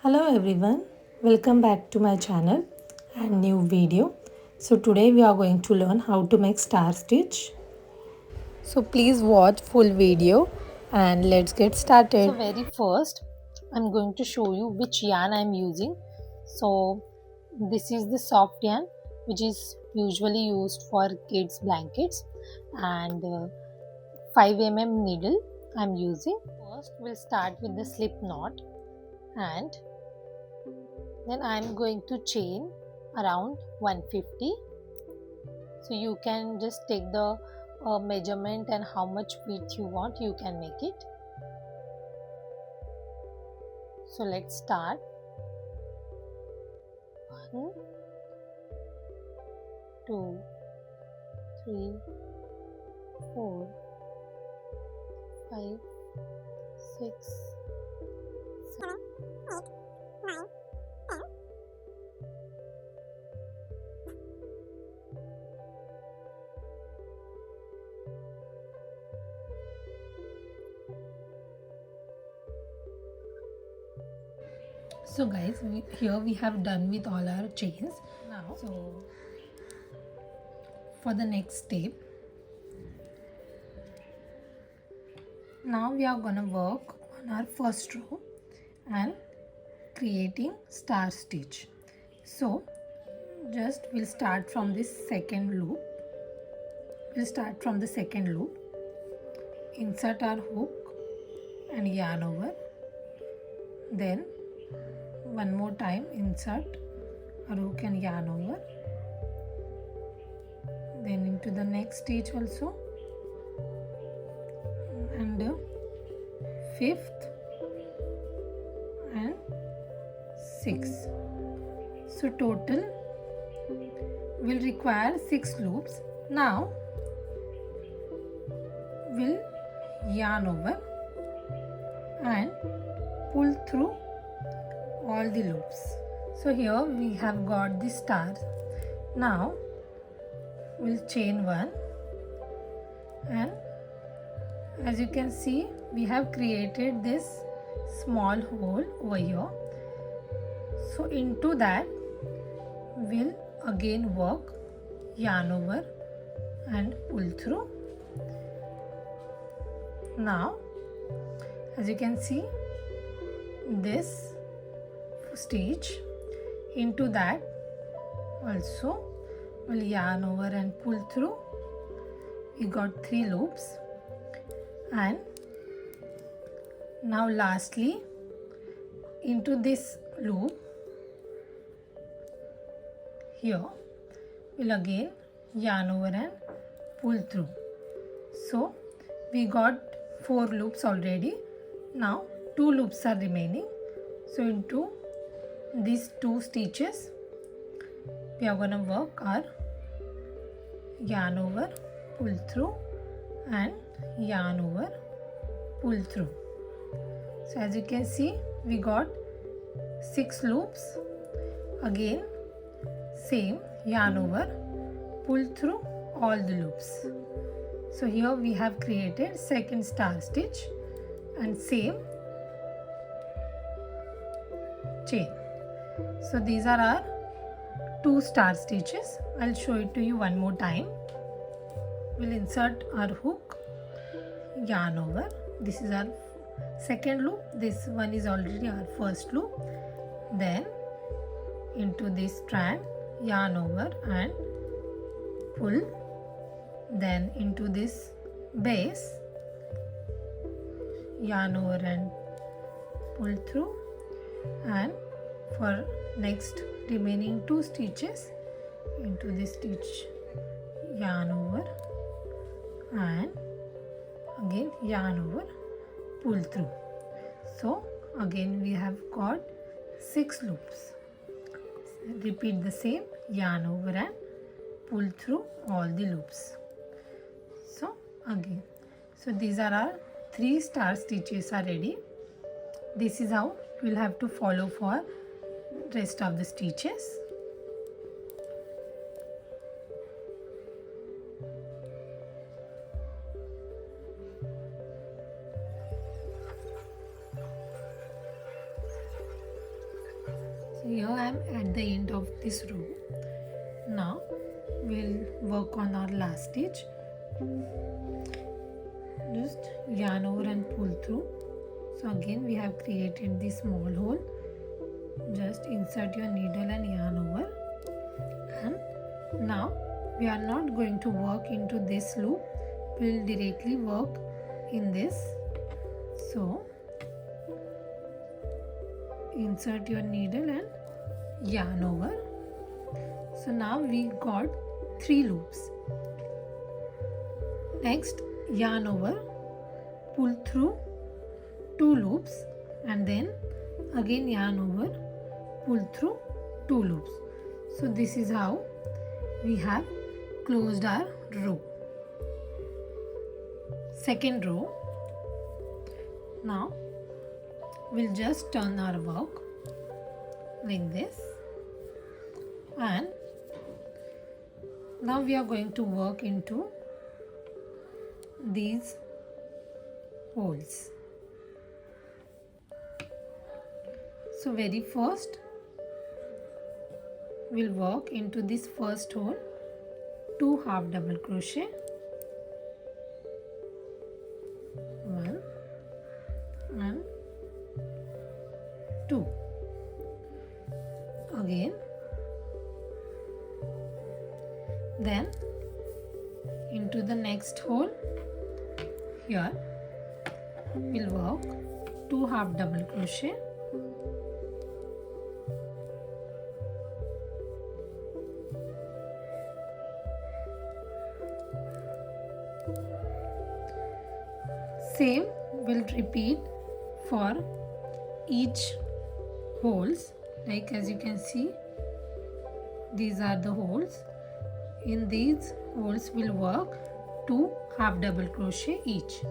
Hello everyone, welcome back to my channel and new video. So today we are going to learn how to make star stitch. So please watch full video and let's get started. So very first I'm going to show you which yarn I'm using. So this is the soft yarn which is usually used for kids blankets, and 5 mm needle I'm using. First we'll start with the slip knot, and then I'm going to chain around 150. So you can just take the measurement and how much width you want, you can make it. So let's start. 1, 2, 3, 4, 5, 6, 7, 8, 9, 10. So guys, here we have done with all our chains. Now, for the next step, now we are gonna work on our first row and creating star stitch. So just we'll start from this second loop. We'll start from the second loop, insert our hook and yarn over, then one more time insert our hook and yarn over, then into the next stitch also, and fifth and sixth. So total will require 6 loops. Now we'll yarn over and pull through all the loops. So here we have got the star. Now we'll chain one, and as you can see we have created this small hole over here. So into that we'll again work yarn over and pull through. Now as you can see this stitch, into that also we'll yarn over and pull through. We got 3 loops, and now lastly into this loop here we'll again yarn over and pull through. So we got 4 loops already. Now 2 loops are remaining. So into these 2 stitches we are gonna work our yarn over, pull through, and yarn over, pull through. So as you can see we got 6 loops. Again same yarn over, pull through all the loops. So here we have created second star stitch and same chain. So these are our 2 star stitches. I'll show it to you one more time. We'll insert our hook, yarn over. This is our second loop. This one is already our first loop. Then into this strand, yarn over and pull. Then into this base, yarn over and pull through, and for next remaining 2 stitches into this stitch, yarn over and again yarn over, pull through. So again we have got 6 loops. Repeat the same, yarn over and pull through all the loops. So again, so these are our 3 star stitches are ready. This is how you will have to follow for rest of the stitches. So here I am at the end of this row. Now we'll work on our last stitch. Just yarn over and pull through. So again we have created this small hole. Just insert your needle and yarn over, and now we are not going to work into this loop, we'll directly work in this. So insert your needle and yarn over. So now we got 3 loops. Next, yarn over, pull through 2 loops, and then again yarn over, pull through 2 loops. So this is how we have closed our row. Second row. Now we'll just turn our work like this, and now we are going to work into these holes. So very first we'll work into this first hole, 2 half double crochet, 1 and 2, again, then into the next hole. Here we'll work 2 half double crochet, same will repeat for each holes. Like as you can see, these are the holes. In these holes we'll work 2 half double crochet each.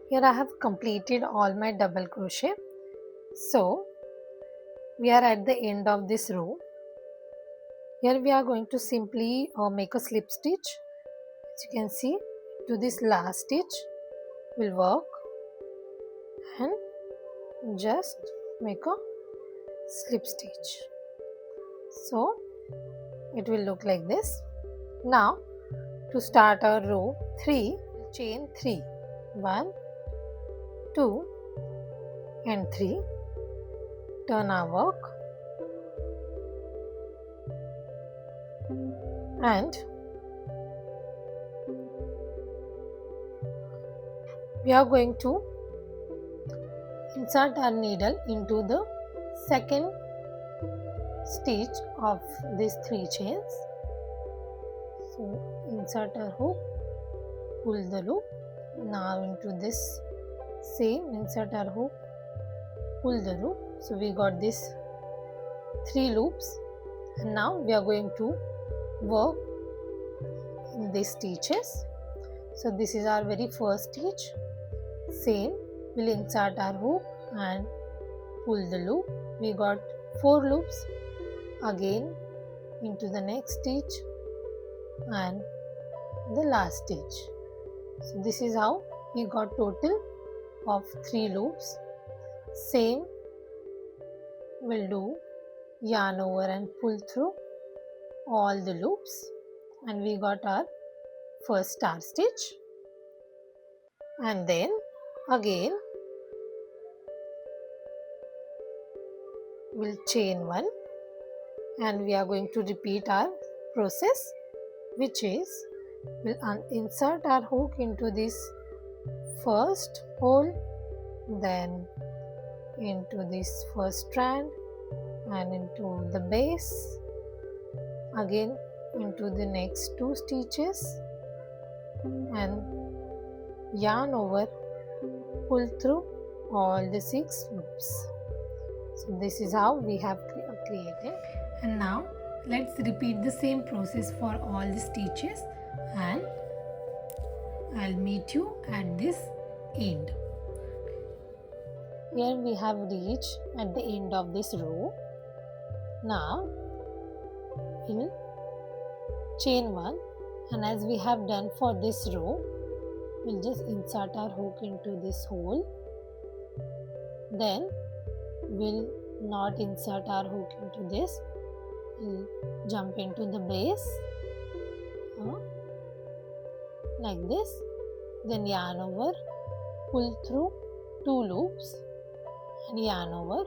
Here I have completed all my double crochet. So we are at the end of this row. Here we are going to simply make a slip stitch. As you can see, to this last stitch we'll work and just make a slip stitch. So it will look like this. Now to start our row 3, chain 3, 1, 2 and 3, turn our work, and we are going to insert our needle into the second stitch of these 3 chains. So insert our hook, pull the loop, now into this same insert our hook, pull the loop. So we got this 3 loops, and now we are going to work in these stitches. So this is our very first stitch. Same, we'll insert our hook and pull the loop. We got 4 loops, again into the next stitch and the last stitch. So this is how we got total of 3 loops. Same we'll do, yarn over and pull through all the loops, and we got our first star stitch, and then again we'll chain 1, and we are going to repeat our process, which is we'll insert our hook into this first hole, then into this first strand and into the base, again into the next 2 stitches, and yarn over, pull through all the 6 loops. So this is how we have created. And now let's repeat the same process for all the stitches, and I'll meet you at this end. Here we have reached at the end of this row. Now we'll chain 1, and as we have done for this row, we'll just insert our hook into this hole. Then we'll not insert our hook into this. We'll jump into the base like this. Then yarn over, pull through 2 loops, and yarn over,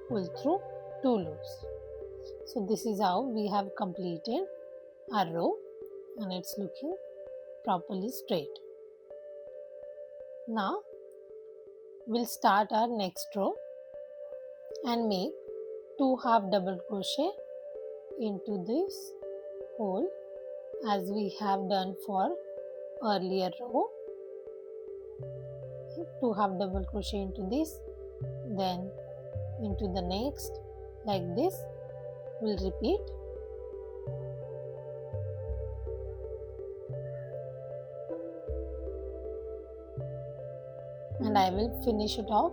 pull through 2 loops. So this is how we have completed our row, and it's looking properly straight. Now we'll start our next row and make 2 half double crochet into this hole as we have done for earlier row. 2 half double crochet into this, then into the next, like this. We'll repeat. And I will finish it off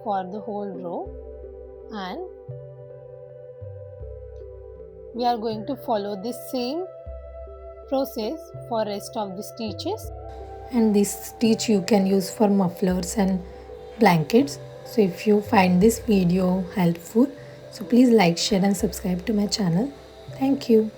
for the whole row, and we are going to follow this same process for rest of the stitches. And this stitch you can use for mufflers and blankets. So if you find this video helpful, so please like, share and subscribe to my channel. Thank you.